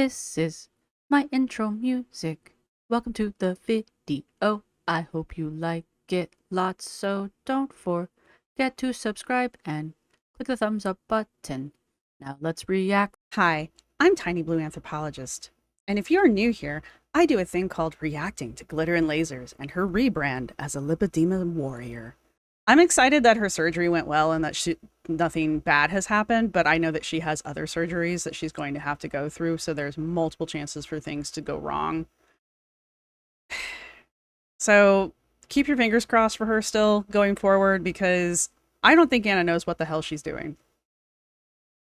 This is my intro music. Welcome to the video. I hope you like it lots, so don't forget to subscribe and click the thumbs up button. Now let's react. Hi, I'm Tiny Blue Anthropologist, and if you're new here, I do a thing called reacting to Glitter and Lasers and her rebrand as a lipoedema warrior. I'm excited that her surgery went well and that nothing bad has happened, but I know that she has other surgeries that she's going to have to go through, so there's multiple chances for things to go wrong. So keep your fingers crossed for her still going forward, because I don't think Anna knows what the hell she's doing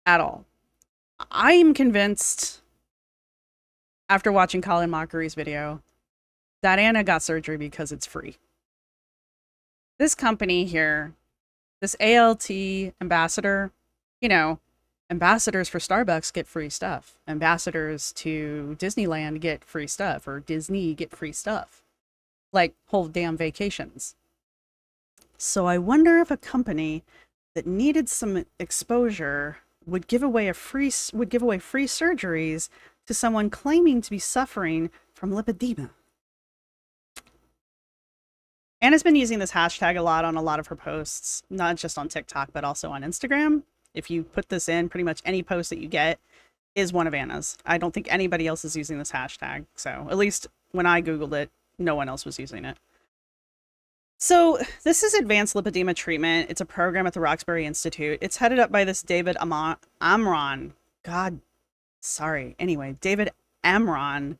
at all. I'm convinced, after watching Colin Mockery's video, that Anna got surgery because it's free. This company here, this ALT ambassador, you know, ambassadors for Starbucks get free stuff. Ambassadors to Disneyland get free stuff, or Disney get free stuff. Like whole damn vacations. So I wonder if a company that needed some exposure would give away free surgeries to someone claiming to be suffering from lipoedema. Anna's been using this hashtag a lot on a lot of her posts, not just on TikTok, but also on Instagram. If you put this in, pretty much any post that you get is one of Anna's. I don't think anybody else is using this hashtag. So at least when I Googled it, no one else was using it. So this is Advanced Lipoedema Treatment. It's a program at the Roxbury Institute. It's headed up by this David Amron. David Amron,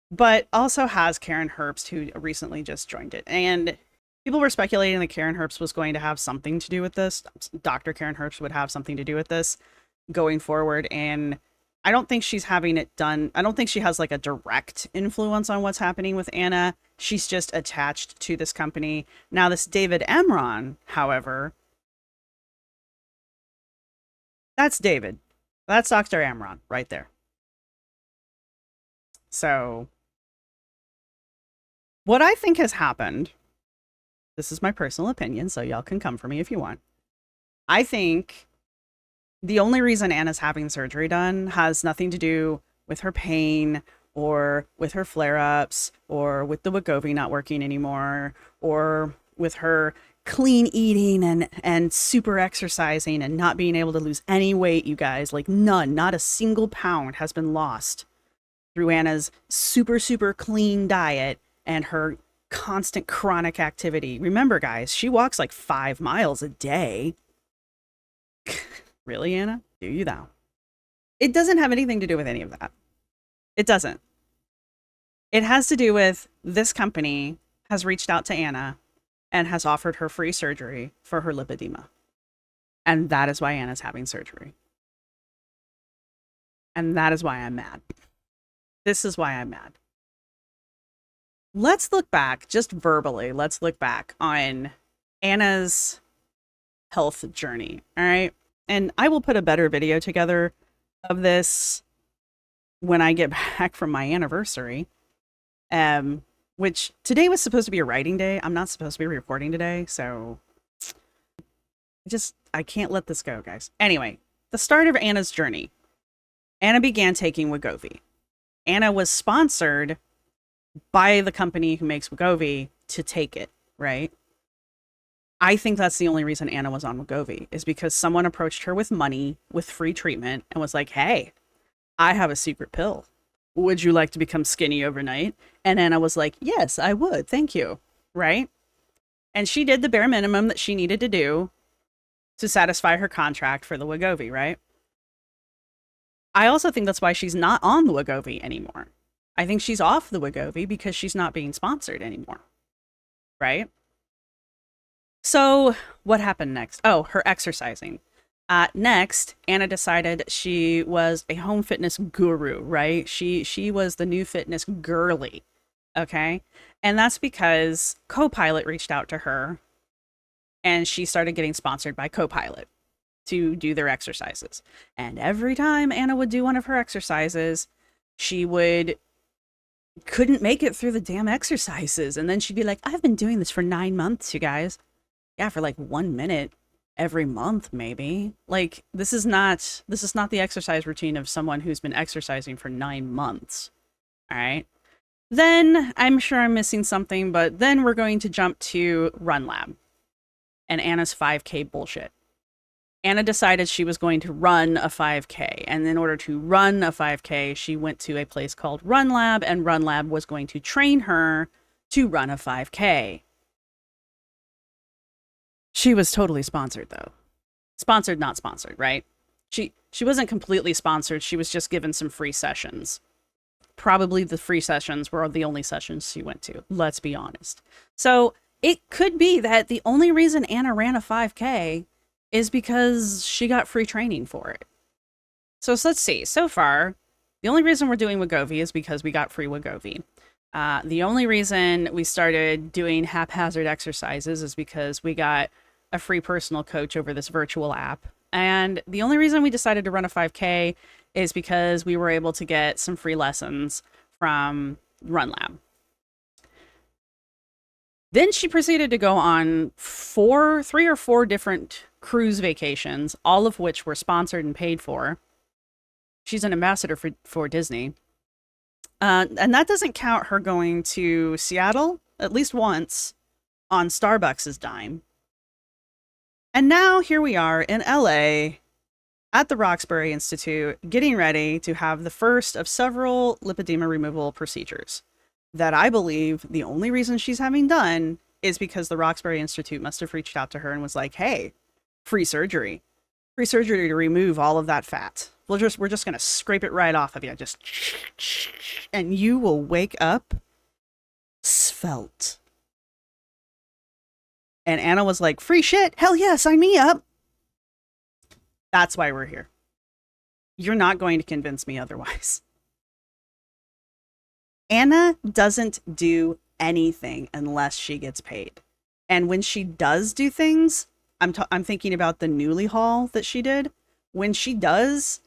but also has Karen Herbst, who recently just joined it. And people were speculating that Karen Herbst was going to have something to do with this. Dr. Karen Herbst would have something to do with this going forward. And I don't think she's having it done. I don't think she has like a direct influence on what's happening with Anna. She's just attached to this company. Now, this David Amron, however, that's David. That's Dr. Amron right there. So what I think has happened, this is my personal opinion, so y'all can come for me if you want. I think the only reason Anna's having surgery done has nothing to do with her pain or with her flare-ups or with the Wegovy not working anymore or with her clean eating and super exercising and not being able to lose any weight, you guys. Like none, not a single pound has been lost through Anna's super, super clean diet and her constant chronic activity. Remember, guys, she walks like 5 miles a day. Really, Anna? Do you thou? It doesn't have anything to do with any of that. It doesn't. It has to do with this company has reached out to Anna and has offered her free surgery for her lipoedema. And that is why Anna's having surgery. And that is why I'm mad. This is why I'm mad. Let's look back, just verbally, let's look back on Anna's health journey, all right? And I will put a better video together of this when I get back from my anniversary, which today was supposed to be a writing day. I'm not supposed to be recording today, so I can't let this go, guys. Anyway, the start of Anna's journey. Anna began taking Wegovy. Anna was sponsored by the company who makes Wegovy to take it, right? I think that's the only reason Anna was on Wegovy, is because someone approached her with money, with free treatment, and was like, hey, I have a secret pill. Would you like to become skinny overnight? And Anna was like, yes, I would. Thank you. Right? And she did the bare minimum that she needed to do to satisfy her contract for the Wegovy, right? I also think that's why she's not on the Wegovy anymore. I think she's off the Wegovy because she's not being sponsored anymore. Right? So what happened next? Oh, her exercising. Next, Anna decided she was a home fitness guru, right? She was the new fitness girly, okay? And that's because Copilot reached out to her and she started getting sponsored by Copilot to do their exercises. And every time Anna would do one of her exercises, she couldn't make it through the damn exercises. And then she'd be like, I've been doing this for 9 months, you guys. Yeah, for like 1 minute every month, maybe. Like, this is not the exercise routine of someone who's been exercising for 9 months. All right. Then I'm sure I'm missing something, but then we're going to jump to Run Lab and Anna's 5K bullshit. Anna decided she was going to run a 5K. And in order to run a 5K, she went to a place called Run Lab, and Run Lab was going to train her to run a 5K. She was totally sponsored, though. Sponsored, not sponsored, right? She wasn't completely sponsored. She was just given some free sessions. Probably the free sessions were the only sessions she went to. Let's be honest. So it could be that the only reason Anna ran a 5K is because she got free training for it. So let's see. So far, the only reason we're doing Wegovy is because we got free Wegovy. The only reason we started doing haphazard exercises is because we got a free personal coach over this virtual app. And the only reason we decided to run a 5K is because we were able to get some free lessons from Run Lab. Then she proceeded to go on 3 or 4 different cruise vacations, all of which were sponsored and paid for. She's an ambassador for Disney. And that doesn't count her going to Seattle at least once on Starbucks' dime. And now here we are in LA at the Roxbury Institute, getting ready to have the first of several lipedema removal procedures that I believe the only reason she's having done is because the Roxbury Institute must have reached out to her and was like, hey, free surgery to remove all of that fat. We're just going to scrape it right off of you. Just, and you will wake up svelte. And Anna was like, free shit. Hell yeah, sign me up. That's why we're here. You're not going to convince me otherwise. Anna doesn't do anything unless she gets paid. And when she does do things, I'm thinking about the Newly haul that she did. When she does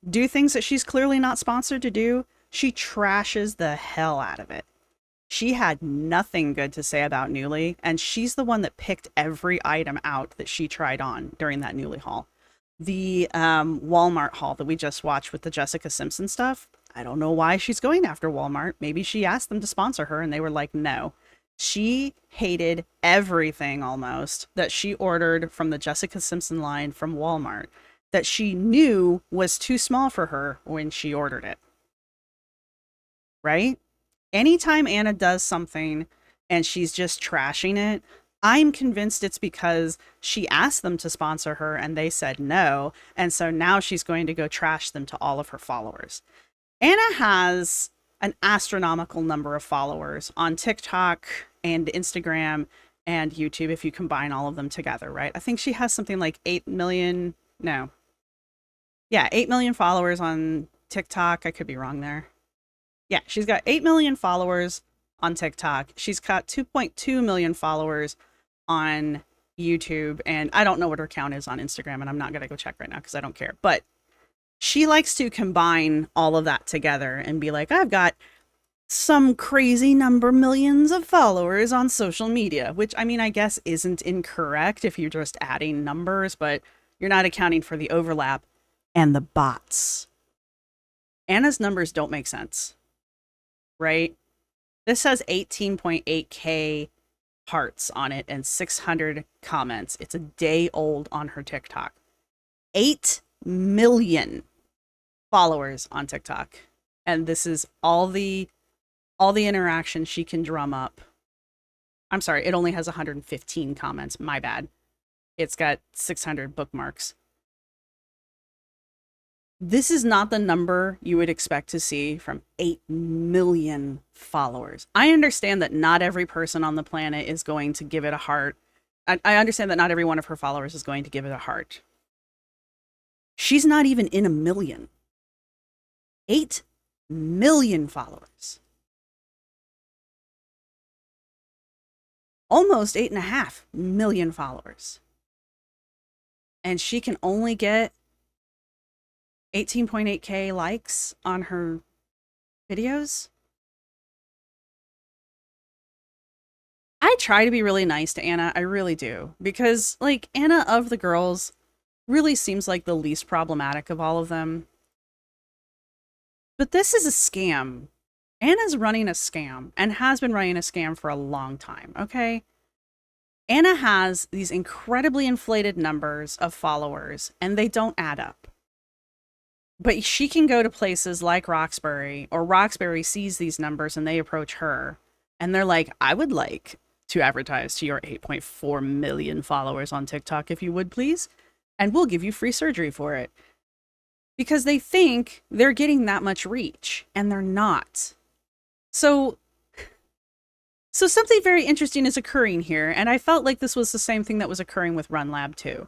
do things that she's clearly not sponsored to do, she trashes the hell out of it. She had nothing good to say about Newly, and she's the one that picked every item out that she tried on during that Newly haul. The Walmart haul that we just watched with the Jessica Simpson stuff, I don't know why she's going after Walmart. Maybe she asked them to sponsor her and they were like, no. She hated everything almost that she ordered from the Jessica Simpson line from Walmart that she knew was too small for her when she ordered it. Right? Anytime Anna does something and she's just trashing it, I'm convinced it's because she asked them to sponsor her and they said no. And so now she's going to go trash them to all of her followers. Anna has an astronomical number of followers on TikTok and Instagram and YouTube if you combine all of them together, right? I think she has something like 8 million. No. Yeah, 8 million followers on TikTok. I could be wrong there. Yeah, she's got 8 million followers on TikTok. She's got 2.2 million followers on YouTube. And I don't know what her count is on Instagram. And I'm not going to go check right now because I don't care. But she likes to combine all of that together and be like, I've got some crazy number millions of followers on social media, which I mean, I guess isn't incorrect if you're just adding numbers, but you're not accounting for the overlap and the bots. Anna's numbers don't make sense, right? This has 18.8K hearts on it and 600 comments. It's a day old on her TikTok. 8 million followers on TikTok. And this is all the interaction she can drum up. I'm sorry, it only has 115 comments. My bad. It's got 600 bookmarks. This is not the number you would expect to see from 8 million followers. I understand that not every person on the planet is going to give it a heart. I understand that not every one of her followers is going to give it a heart. She's not even in a million. 8 million followers. Almost 8.5 million followers. And she can only get 18.8K likes on her videos. I try to be really nice to Anna. I really do. Because, like, Anna of the girls really seems like the least problematic of all of them. But this is a scam. Anna's running a scam and has been running a scam for a long time, okay? Anna has these incredibly inflated numbers of followers, and they don't add up. But she can go to places like Roxbury, or Roxbury sees these numbers and they approach her. And they're like, I would like to advertise to your 8.4 million followers on TikTok, if you would, please. And we'll give you free surgery for it. Because they think they're getting that much reach, and they're not. So something very interesting is occurring here, and I felt like this was the same thing that was occurring with Run Lab too.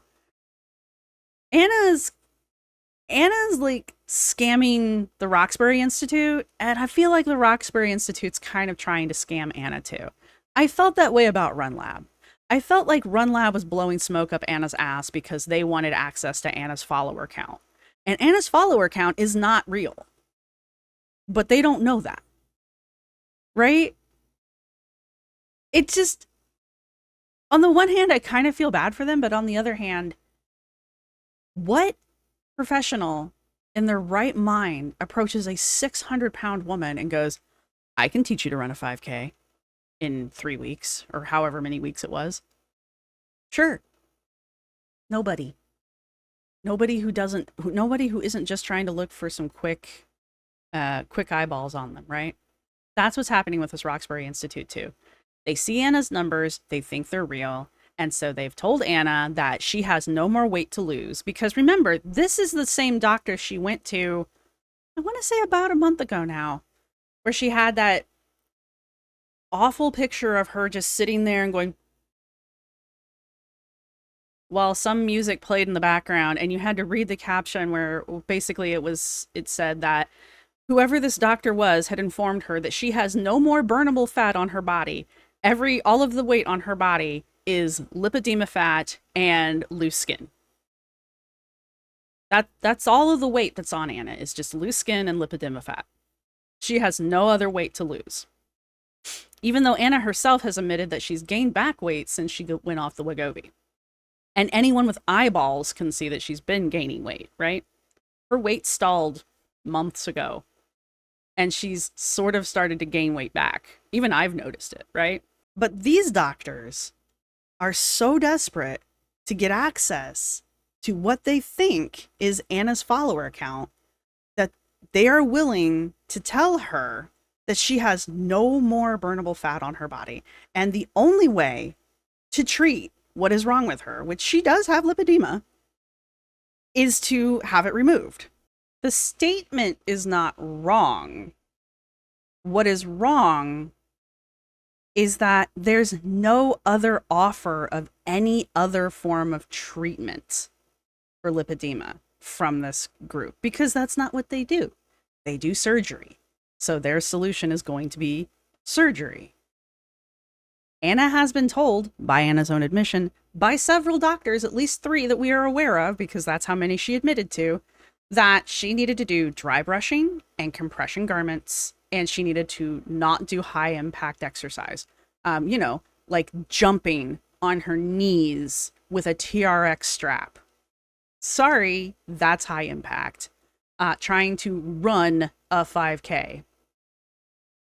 Anna's like scamming the Roxbury Institute, and I feel like the Roxbury Institute's kind of trying to scam Anna too. I felt that way about Run Lab. I felt like Run Lab was blowing smoke up Anna's ass because they wanted access to Anna's follower count. And Anna's follower count is not real. But they don't know that. Right? It just, on the one hand, I kind of feel bad for them, but on the other hand, what professional in their right mind approaches a 600-pound woman and goes, I can teach you to run a 5K in 3 weeks, or however many weeks it was? Sure. Nobody. Nobody who isn't just trying to look for some quick eyeballs on them, right? That's what's happening with this Roxbury Institute too. They see Anna's numbers, they think they're real, and so they've told Anna that she has no more weight to lose. Because remember, this is the same doctor she went to, I want to say about a month ago now, where she had that awful picture of her just sitting there and going, while some music played in the background, and you had to read the caption where basically it said that whoever this doctor was had informed her that she has no more burnable fat on her body. All of the weight on her body is lipoedema fat and loose skin. That's all of the weight that's on Anna, is just loose skin and lipoedema fat. She has no other weight to lose. Even though Anna herself has admitted that she's gained back weight since she went off the Wegovy. And anyone with eyeballs can see that she's been gaining weight, right? Her weight stalled months ago. And she's sort of started to gain weight back. Even I've noticed it, right? But these doctors are so desperate to get access to what they think is Anna's follower account that they are willing to tell her that she has no more burnable fat on her body. And the only way to treat what is wrong with her, which she does have lipedema, is to have it removed. The statement is not wrong. What is wrong is that there's no other offer of any other form of treatment for lipedema from this group, because that's not what they do. They do surgery. So their solution is going to be surgery. Anna has been told, by Anna's own admission, by several doctors, at least 3 that we are aware of, because that's how many she admitted to, that she needed to do dry brushing and compression garments, and she needed to not do high impact exercise. Like jumping on her knees with a TRX strap. Sorry, that's high impact. Trying to run a 5K.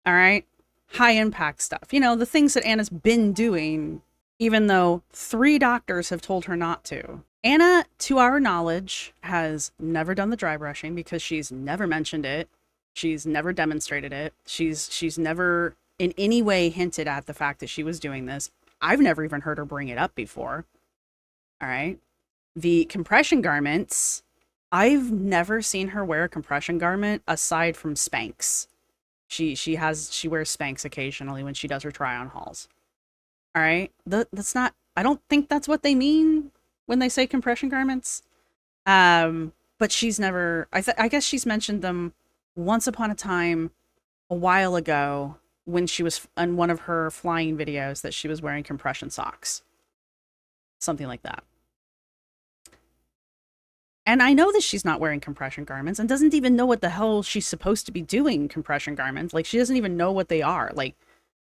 All right? High impact stuff. The things that Anna's been doing, even though 3 doctors have told her not to. Anna, to our knowledge, has never done the dry brushing because she's never mentioned it. She's never demonstrated it. She's never in any way hinted at the fact that she was doing this. I've never even heard her bring it up before. All right. The compression garments, I've never seen her wear a compression garment aside from Spanx. She wears Spanx occasionally when she does her try on hauls. All right. That's not, I don't think that's what they mean when they say compression garments. But she's never, I guess she's mentioned them once upon a time a while ago when she was on one of her flying videos that she was wearing compression socks. Something like that. And I know that she's not wearing compression garments and doesn't even know what the hell she's supposed to be doing compression garments. Like, she doesn't even know what they are. Like,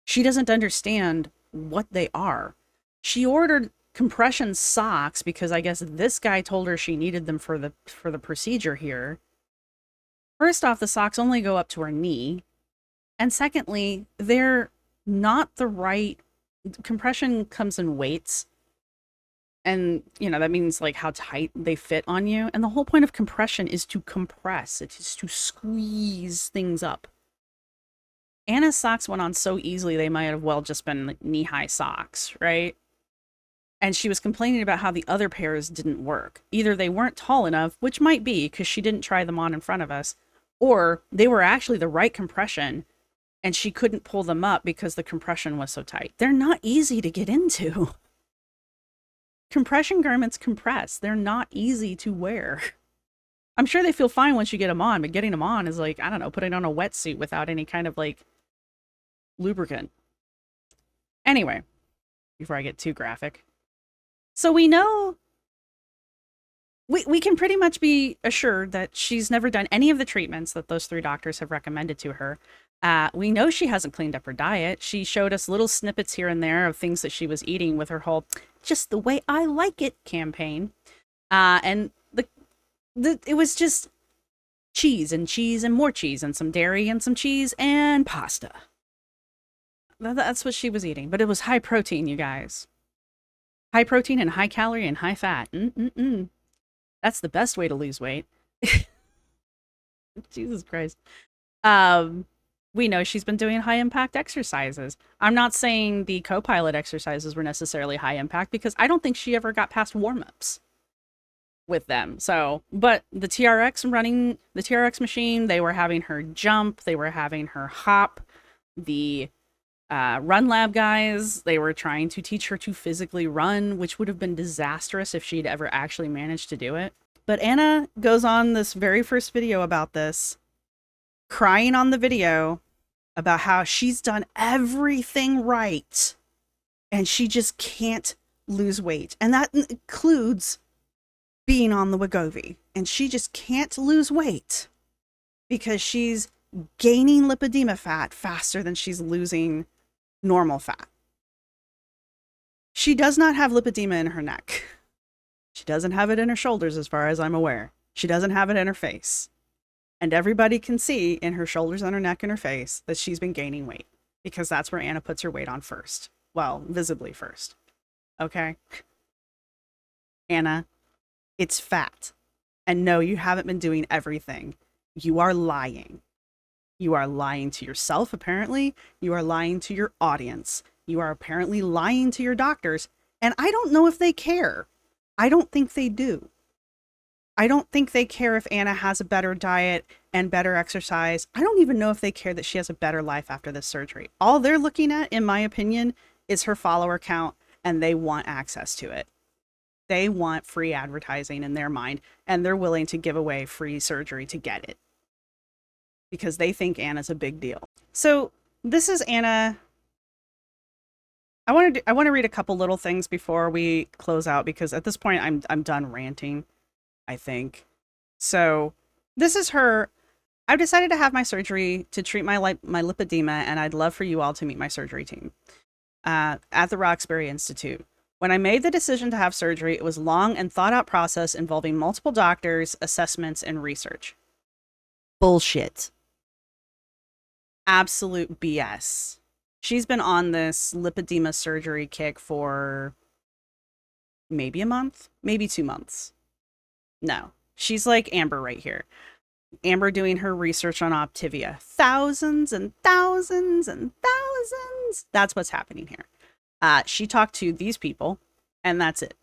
she doesn't understand what they are. She ordered compression socks because I guess this guy told her she needed them for the procedure here. First off, the socks only go up to her knee. And secondly, they're not the right compression comes in weights. And, you know, that means like how tight they fit on you. And the whole point of compression is to compress. It is to squeeze things up. Anna's socks went on so easily, they might have well just been like knee-high socks, right? And she was complaining about how the other pairs didn't work. Either they weren't tall enough, which might be because she didn't try them on in front of us, or they were actually the right compression and she couldn't pull them up because the compression was so tight. They're not easy to get into. Compression garments compress. They're not easy to wear. I'm sure they feel fine once you get them on, but getting them on is like, I don't know, putting on a wetsuit without any kind of like lubricant. Anyway, before I get too graphic. So we know, we can pretty much be assured that she's never done any of the treatments that those 3 doctors have recommended to her. We know she hasn't cleaned up her diet. She showed us little snippets here and there of things that she was eating with her whole "just the way I like it" campaign. And it was just cheese and more cheese and some dairy and some cheese and pasta. That's what she was eating. But it was high protein, you guys. High protein and high calorie and high fat. That's the best way to lose weight. Jesus Christ. We know she's been doing high impact exercises. I'm not saying the co-pilot exercises were necessarily high impact because I don't think she ever got past warm-ups with them. So, but the TRX machine, they were having her jump, they were having her hop. The Run Lab guys, they were trying to teach her to physically run, which would have been disastrous if she'd ever actually managed to do it. But Anna goes on this very first video about this, crying on the video about how she's done everything right and she just can't lose weight. And that includes being on the Wegovy. And she just can't lose weight because she's gaining lipedema fat faster than she's losing normal fat. She does not have lipedema in her neck. She doesn't have it in her shoulders as far as I'm aware. She doesn't have it in her face. And everybody can see in her shoulders and her neck and her face that she's been gaining weight because that's where Anna puts her weight on first. Well, visibly first. Okay? Anna, it's fat. And no, you haven't been doing everything. You are lying. You are lying to yourself, apparently. You are lying to your audience. You are apparently lying to your doctors. And I don't know if they care. I don't think they do. I don't think they care if Anna has a better diet and better exercise. I don't even know if they care that she has a better life after this surgery. All they're looking at, in my opinion, is her follower count, and they want access to it. They want free advertising in their mind, and they're willing to give away free surgery to get it because they think Anna's a big deal. So this is Anna. I want to read a couple little things before we close out because at this point I'm done ranting, I think. So this is her. I've decided to have my surgery to treat my lipedema, and I'd love for you all to meet my surgery team at the Roxbury Institute. When I made the decision to have surgery, it was a long and thought out process involving multiple doctors, assessments, and research. Bullshit. Absolute BS. She's been on this lipedema surgery kick for maybe a month, maybe 2 months. No, she's like Amber right here. Amber doing her research on Optivia. Thousands and thousands and thousands. That's what's happening here. She talked to these people, and that's it.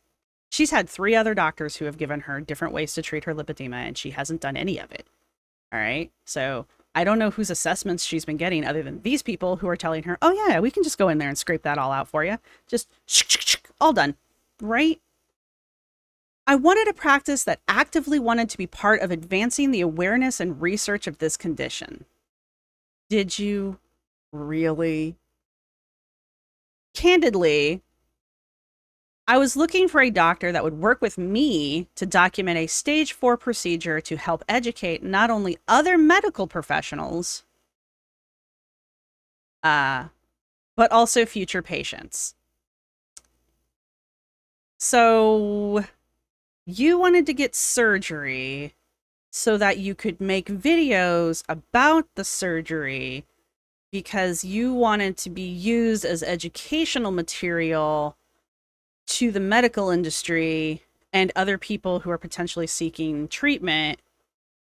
She's had 3 other doctors who have given her different ways to treat her lipedema, and she hasn't done any of it. All right? So I don't know whose assessments she's been getting other than these people who are telling her, oh, yeah, we can just go in there and scrape that all out for you. Just all done. Right? I wanted a practice that actively wanted to be part of advancing the awareness and research of this condition. Did you really? Candidly, I was looking for a doctor that would work with me to document a stage 4 procedure to help educate not only other medical professionals, but also future patients. So you wanted to get surgery so that you could make videos about the surgery because you wanted to be used as educational material to the medical industry and other people who are potentially seeking treatment,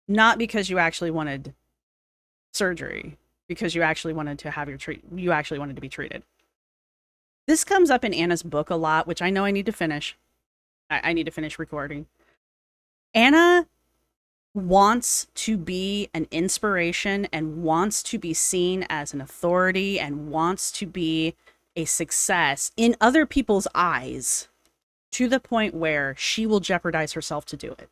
not because you actually wanted surgery, because you actually wanted to have you actually wanted to be treated. This comes up in Anna's book a lot, which I know I need to finish. I need to finish recording. Anna wants to be an inspiration and wants to be seen as an authority and wants to be a success in other people's eyes to the point where she will jeopardize herself to do it.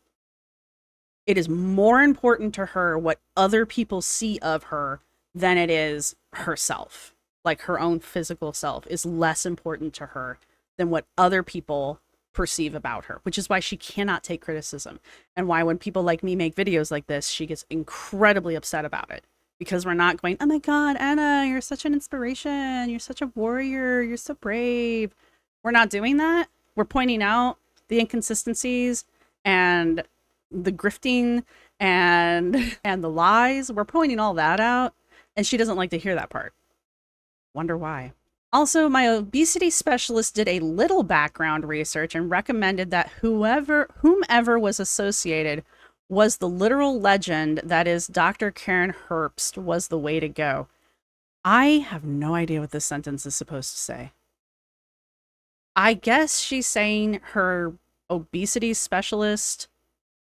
It is more important to her what other people see of her than it is herself. Like her own physical self is less important to her than what other people perceive about her, which is why she cannot take criticism. And why when people like me make videos like this, she gets incredibly upset about it. Because we're not going, oh my God, Anna, you're such an inspiration. You're such a warrior. You're so brave. We're not doing that. We're pointing out the inconsistencies and the grifting and the lies. We're pointing all that out. And she doesn't like to hear that part. Wonder why. Also, my obesity specialist did a little background research and recommended that whomever was associated was the literal legend that is Dr. Karen Herbst was the way to go. I have no idea what this sentence is supposed to say. I guess she's saying her obesity specialist,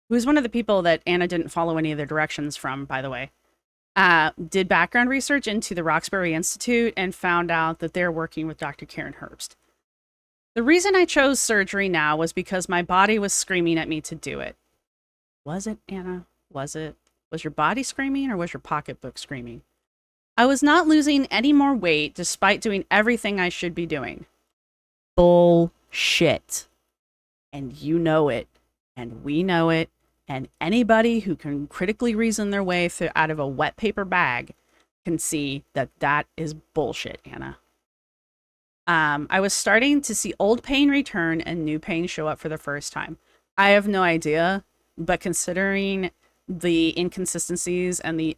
who's one of the people that Anna didn't follow any of the directions from, by the way, did background research into the Roxbury Institute and found out that they're working with Dr. Karen Herbst. The reason I chose surgery now was because my body was screaming at me to do it. Was it, Anna? Was it? Was your body screaming or was your pocketbook screaming? I was not losing any more weight despite doing everything I should be doing. Bullshit. And you know it. And we know it. And anybody who can critically reason their way through out of a wet paper bag can see that that is bullshit, Anna. I was starting to see old pain return and new pain show up for the first time. I have no idea, but considering the inconsistencies and the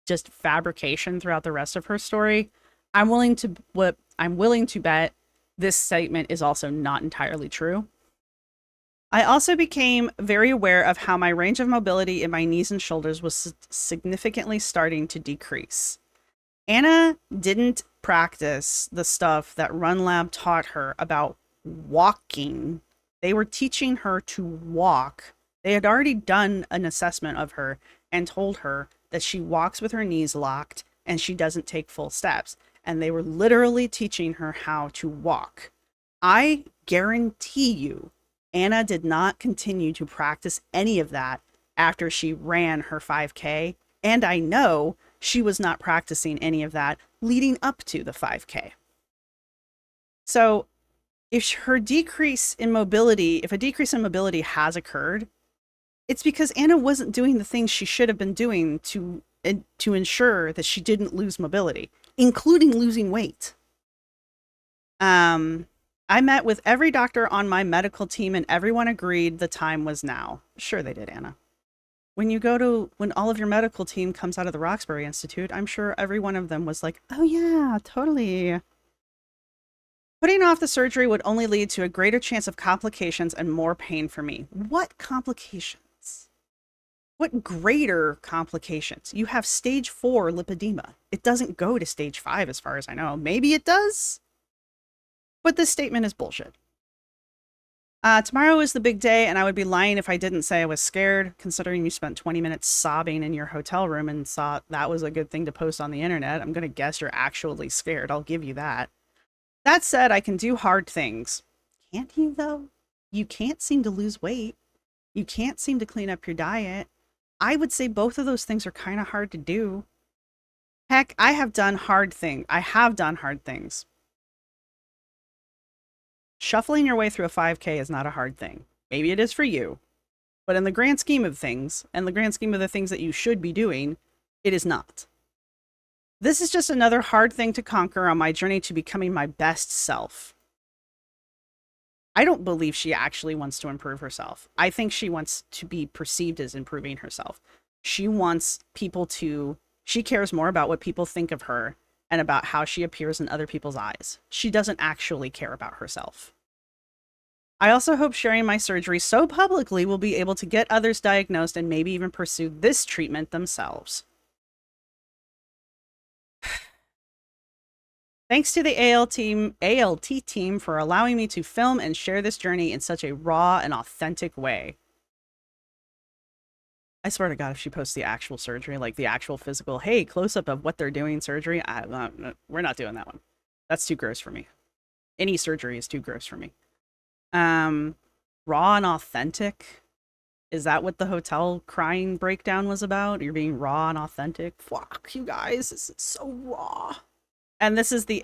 just fabrication throughout the rest of her story, I'm willing to bet this statement is also not entirely true. I also became very aware of how my range of mobility in my knees and shoulders was significantly starting to decrease. Anna didn't practice the stuff that Run Lab taught her about walking. They were teaching her to walk. They had already done an assessment of her and told her that she walks with her knees locked and she doesn't take full steps. And they were literally teaching her how to walk. I guarantee you, Anna did not continue to practice any of that after she ran her 5K. And I know she was not practicing any of that leading up to the 5K. So if a decrease in mobility has occurred, it's because Anna wasn't doing the things she should have been doing to ensure that she didn't lose mobility, including losing weight. I met with every doctor on my medical team and everyone agreed the time was now. Sure they did, Anna. When all of your medical team comes out of the Roxbury Institute, I'm sure every one of them was like, oh yeah, totally. Putting off the surgery would only lead to a greater chance of complications and more pain for me. What complications? What greater complications? You have stage 4 lipedema. It doesn't go to stage 5 as far as I know. Maybe it does? But this statement is bullshit. Tomorrow is the big day, and I would be lying if I didn't say I was scared, considering you spent 20 minutes sobbing in your hotel room and thought that was a good thing to post on the internet. I'm going to guess you're actually scared. I'll give you that. That said, I can do hard things. Can't you, though? You can't seem to lose weight. You can't seem to clean up your diet. I would say both of those things are kind of hard to do. Heck, I have done hard things. Shuffling your way through a 5K is not a hard thing. Maybe it is for you. But in the grand scheme of things, and the grand scheme of the things that you should be doing, it is not. This is just another hard thing to conquer on my journey to becoming my best self. I don't believe she actually wants to improve herself. I think she wants to be perceived as improving herself. She wants people to, she cares more about what people think of her and about how she appears in other people's eyes. She doesn't actually care about herself. I also hope sharing my surgery so publicly will be able to get others diagnosed and maybe even pursue this treatment themselves. Thanks to the ALT team for allowing me to film and share this journey in such a raw and authentic way. I swear to God, if she posts the actual surgery, like the actual physical, hey, close up of what they're doing surgery, we're not doing that one. That's too gross for me. Any surgery is too gross for me. Raw and authentic. Is that what the hotel crying breakdown was about? You're being raw and authentic? Fuck, you guys, this is so raw. And this is the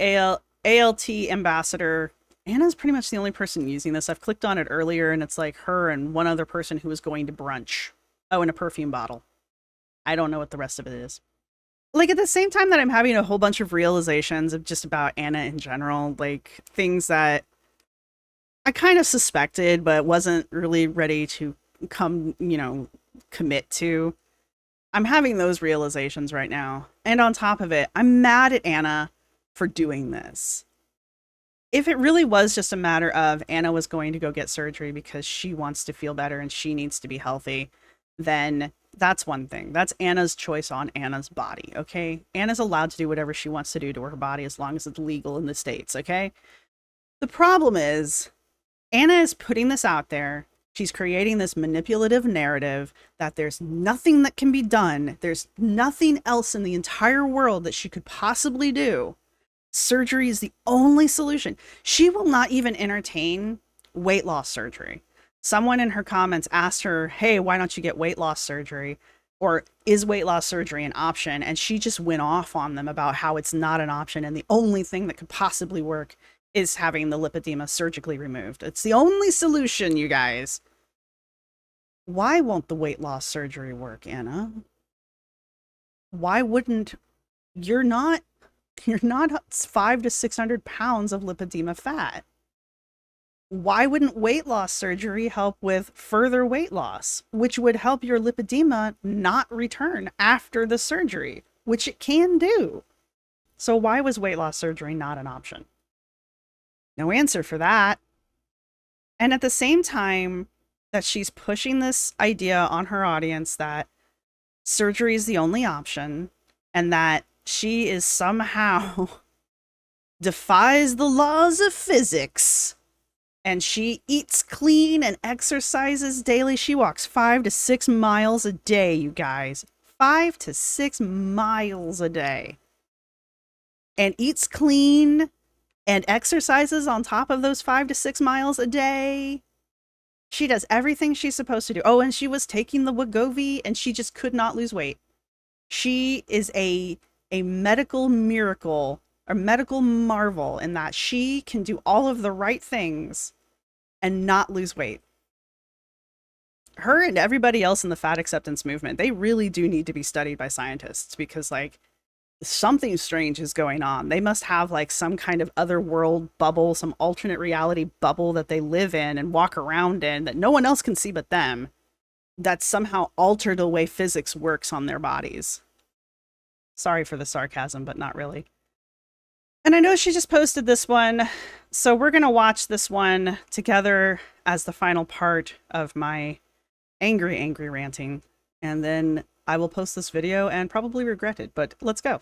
ALT ambassador. Anna's pretty much the only person using this. I've clicked on it earlier, and it's like her and one other person who was going to brunch. Oh, and a perfume bottle. I don't know what the rest of it is. Like, at the same time that I'm having a whole bunch of realizations of just about Anna in general, like, things that I kind of suspected, but wasn't really ready to commit to. I'm having those realizations right now. And on top of it, I'm mad at Anna for doing this. If it really was just a matter of Anna was going to go get surgery because she wants to feel better and she needs to be healthy, then that's one thing. That's Anna's choice on Anna's body, okay? Anna's allowed to do whatever she wants to do to her body as long as it's legal in the States, okay? The problem is, Anna is putting this out there. She's creating this manipulative narrative that there's nothing that can be done. There's nothing else in the entire world that she could possibly do. Surgery is the only solution. She will not even entertain weight loss surgery. Someone in her comments asked her, hey, why don't you get weight loss surgery? Or is weight loss surgery an option? And she just went off on them about how it's not an option. And the only thing that could possibly work is having the lipedema surgically removed. It's the only solution, you guys. Why won't the weight loss surgery work, Anna? Why wouldn't... You're not 500 to 600 pounds of lipedema fat. Why wouldn't weight loss surgery help with further weight loss, which would help your lipedema not return after the surgery, which it can do? So why was weight loss surgery not an option? No answer for that. And at the same time that she's pushing this idea on her audience that surgery is the only option and that she is somehow defies the laws of physics and she eats clean and exercises daily. She walks 5 to 6 miles a day, you guys. 5 to 6 miles a day. And eats clean and exercises on top of those 5 to 6 miles a day. She does everything she's supposed to do. Oh, and she was taking the Wegovy and she just could not lose weight. She is a medical miracle, a medical marvel in that she can do all of the right things and not lose weight. Her and everybody else in the fat acceptance movement, they really do need to be studied by scientists because, like, something strange is going on. They must have, like, some kind of other world bubble, some alternate reality bubble that they live in and walk around in that no one else can see but them, that somehow altered the way physics works on their bodies. Sorry for the sarcasm, but not really. And I know she just posted this one, so we're going to watch this one together as the final part of my angry ranting. And then I will post this video and probably regret it, but let's go.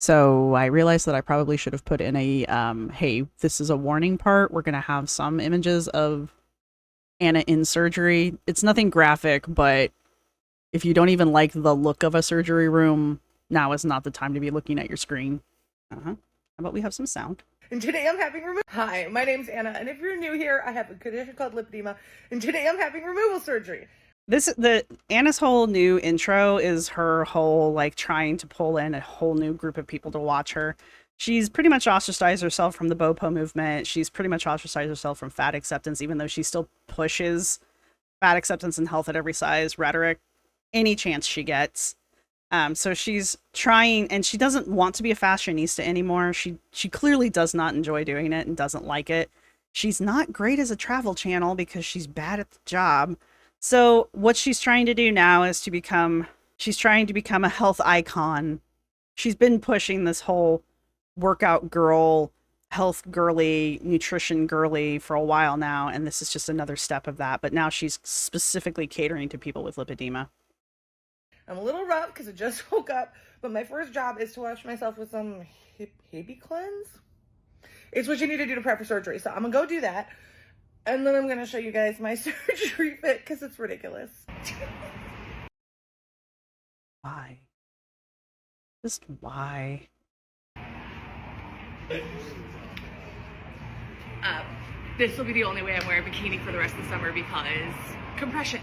So I realized that I probably should have put in a, hey, this is a warning part. We're going to have some images of Anna in surgery. It's nothing graphic, but if you don't even like the look of a surgery room, now is not the time to be looking at your screen. How about we have some sound? And today I'm having removal. Hi, my name's Anna, and if you're new here, I have a condition called lipedema, and today I'm having removal surgery. Anna's whole new intro is her whole, like, trying to pull in a whole new group of people to watch her. She's pretty much ostracized herself from the BOPO movement. She's pretty much ostracized herself from fat acceptance, even though she still pushes fat acceptance and health at every size rhetoric any chance she gets. So she's trying, and she doesn't want to be a fashionista anymore. She clearly does not enjoy doing it and doesn't like it. She's not great as a travel channel because she's bad at the job. So what she's trying to do now is she's trying to become a health icon. She's been pushing this whole workout girl, health girly, nutrition girly for a while now, and this is just another step of that. But now she's specifically catering to people with lipedema. I'm a little rough because I just woke up, but my first job is to wash myself with some Baby Cleanse. It's what you need to do to prep for surgery, so I'm gonna go do that, and then I'm gonna show you guys my surgery fit because it's ridiculous. Why? Just why? This will be the only way I'm wearing a bikini for the rest of the summer because compression.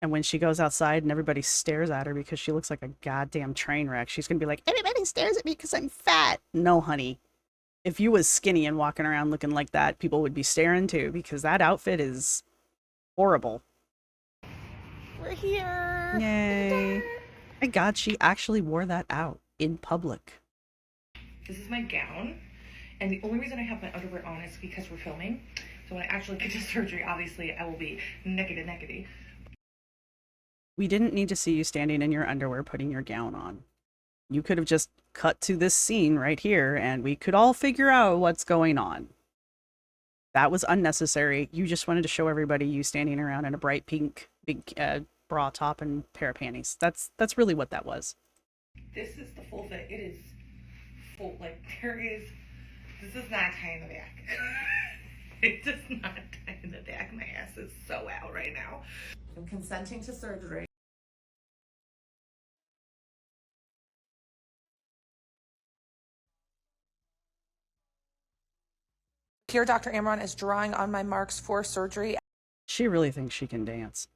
And when she goes outside and everybody stares at her because she looks like a goddamn train wreck, she's gonna be like, everybody stares at me because I'm fat. No, honey. If you was skinny and walking around looking like that, people would be staring too, because that outfit is horrible. We're here. Yay. My God, she actually wore that out in public. This is my gown, and the only reason I have my underwear on is because we're filming. So when I actually get to surgery, obviously I will be naked. We didn't need to see you standing in your underwear putting your gown on. You could have just cut to this scene right here and we could all figure out what's going on. That was unnecessary. You just wanted to show everybody you standing around in a bright pink big bra top and pair of panties. That's really what that was. This is the full fit. It is full. Like, this is not tying the back. It does not tie in the back. My ass is so out right now. I'm consenting to surgery. Here, Dr. Amron is drawing on my marks for surgery. She really thinks she can dance.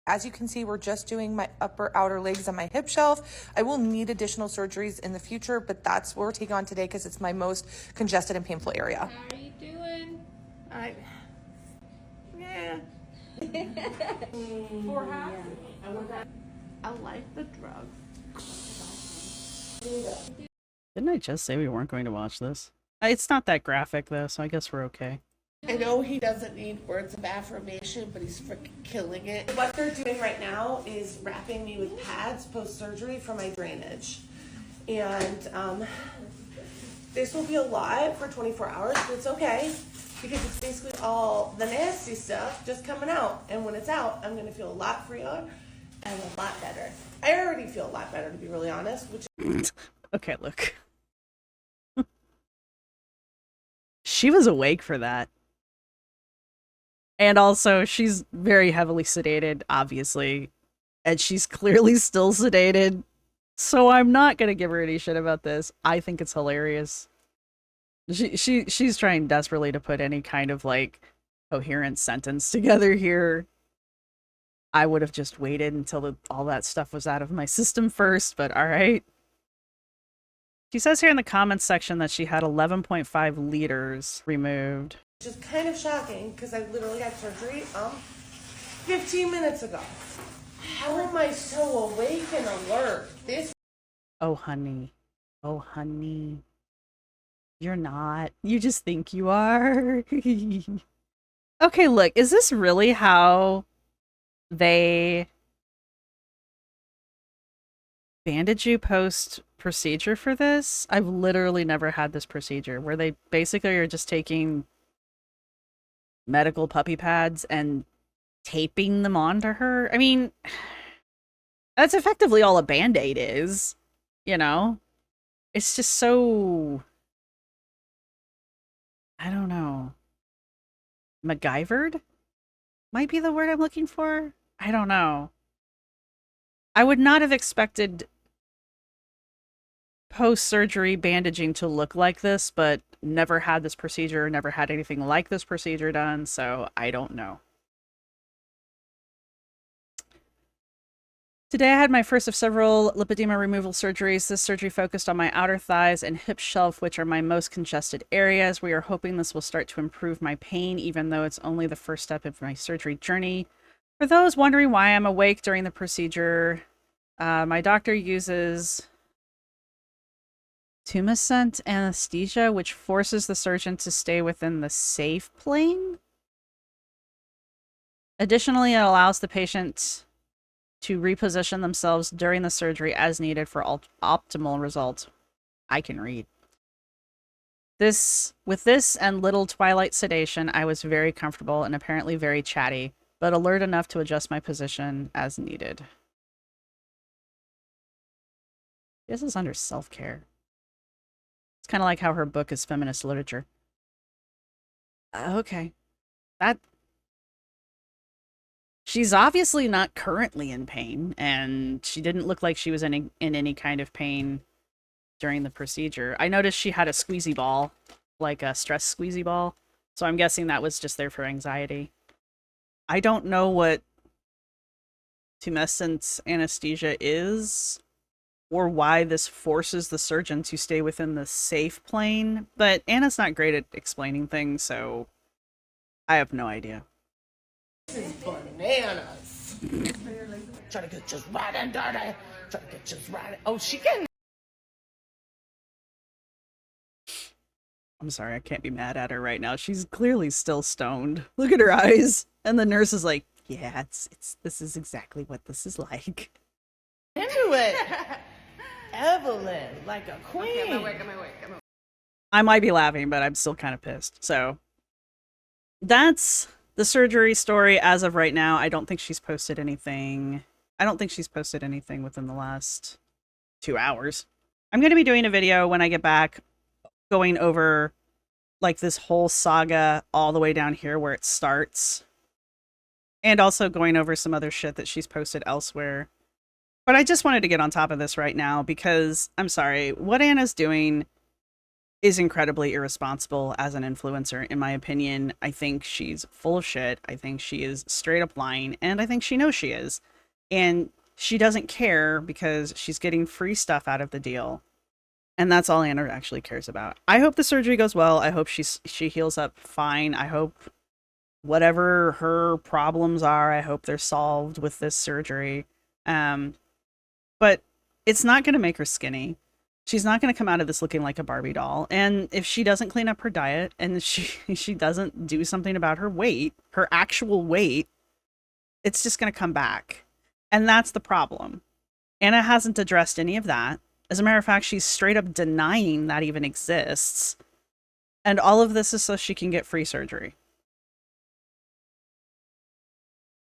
As you can see, we're just doing my upper outer legs and my hip shelf. I will need additional surgeries in the future, but that's what we're taking on today because it's my most congested and painful area. How are you doing? Yeah. I like the drugs. Didn't I just say we weren't going to watch this? It's not that graphic though, so I guess we're okay. I know he doesn't need words of affirmation, but he's freaking killing it. What they're doing right now is wrapping me with pads post-surgery for my drainage. And this will be a lot for 24 hours, but it's okay because it's basically all the nasty stuff just coming out. And when it's out, I'm going to feel a lot freer and a lot better. I already feel a lot better, to be really honest. Okay, look. She was awake for that. And also, she's very heavily sedated, obviously. And she's clearly still sedated. So I'm not going to give her any shit about this. I think it's hilarious. She's trying desperately to put any kind of, like, coherent sentence together here. I would have just waited until all that stuff was out of my system first, but alright. She says here in the comments section that she had 11.5 liters removed. Which is kind of shocking because I literally had surgery 15 minutes ago. How am I so awake and alert? Oh, honey. Oh, honey. You're not. You just think you are. Okay, look. Is this really how they bandage you post-procedure for this? I've literally never had this procedure where they basically are just taking medical puppy pads and taping them onto her. I mean, that's effectively all a Band-Aid is, you know? It's just so... I don't know. MacGyvered? Might be the word I'm looking for? I don't know. I would not have expected post-surgery bandaging to look like this, but never had this procedure, never had anything like this procedure done, so I don't know. Today I had my first of several lipedema removal surgeries. This surgery focused on my outer thighs and hip shelf, which are my most congested areas. We are hoping this will start to improve my pain, even though it's only the first step of my surgery journey. For those wondering why I'm awake during the procedure, My doctor uses tumescent anesthesia, which forces the surgeon to stay within the safe plane. Additionally, it allows the patient to reposition themselves during the surgery as needed for optimal results. I can read. With this and little twilight sedation, I was very comfortable and apparently very chatty, but alert enough to adjust my position as needed. This is under self-care. It's kind of like how her book is feminist literature. Okay. She's obviously not currently in pain, and she didn't look like she was in any kind of pain during the procedure. I noticed she had a squeezy ball, like a stress squeezy ball, so I'm guessing that was just there for anxiety. I don't know what tumescent anesthesia is, or why this forces the surgeon to stay within the safe plane, but Anna's not great at explaining things, so I have no idea. This is bananas. Trying to get just right and dirty. Trying to get just right. Oh, she can. I'm sorry, I can't be mad at her right now. She's clearly still stoned. Look at her eyes. And the nurse is like, yeah, this is exactly what this is like. Into it. Evelyn, like a queen. Okay, I'm awake. I might be laughing, but I'm still kind of pissed. So that's the surgery story as of right now. I don't think she's posted anything. Within the last 2 hours. I'm going to be doing a video when I get back going over like this whole saga all the way down here where it starts. And also going over some other shit that she's posted elsewhere. But I just wanted to get on top of this right now because, I'm sorry, what Anna's doing is incredibly irresponsible as an influencer, in my opinion. I think she's full of shit. I think she is straight up lying, and I think she knows she is. And she doesn't care because she's getting free stuff out of the deal. And that's all Anna actually cares about. I hope the surgery goes well. I hope she heals up fine. I hope whatever her problems are, I hope they're solved with this surgery. But it's not going to make her skinny. She's not going to come out of this looking like a Barbie doll. And if she doesn't clean up her diet and she doesn't do something about her weight, her actual weight, it's just going to come back. And that's the problem. Anna hasn't addressed any of that. As a matter of fact, she's straight up denying that even exists. And all of this is so she can get free surgery.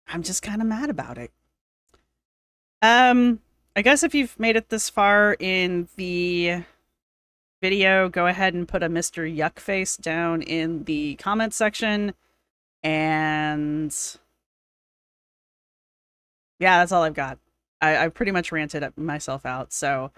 I'm just kind of mad about it. I guess if you've made it this far in the video, go ahead and put a Mr. Yuck face down in the comment section. And yeah, that's all I've got. I've pretty much ranted myself out. So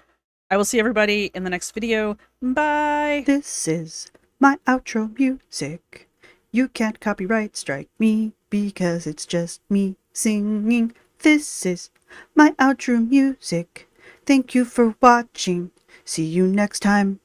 I will see everybody in the next video. Bye! This is my outro music. You can't copyright strike me because it's just me singing. This is my outro music. Thank you for watching. See you next time.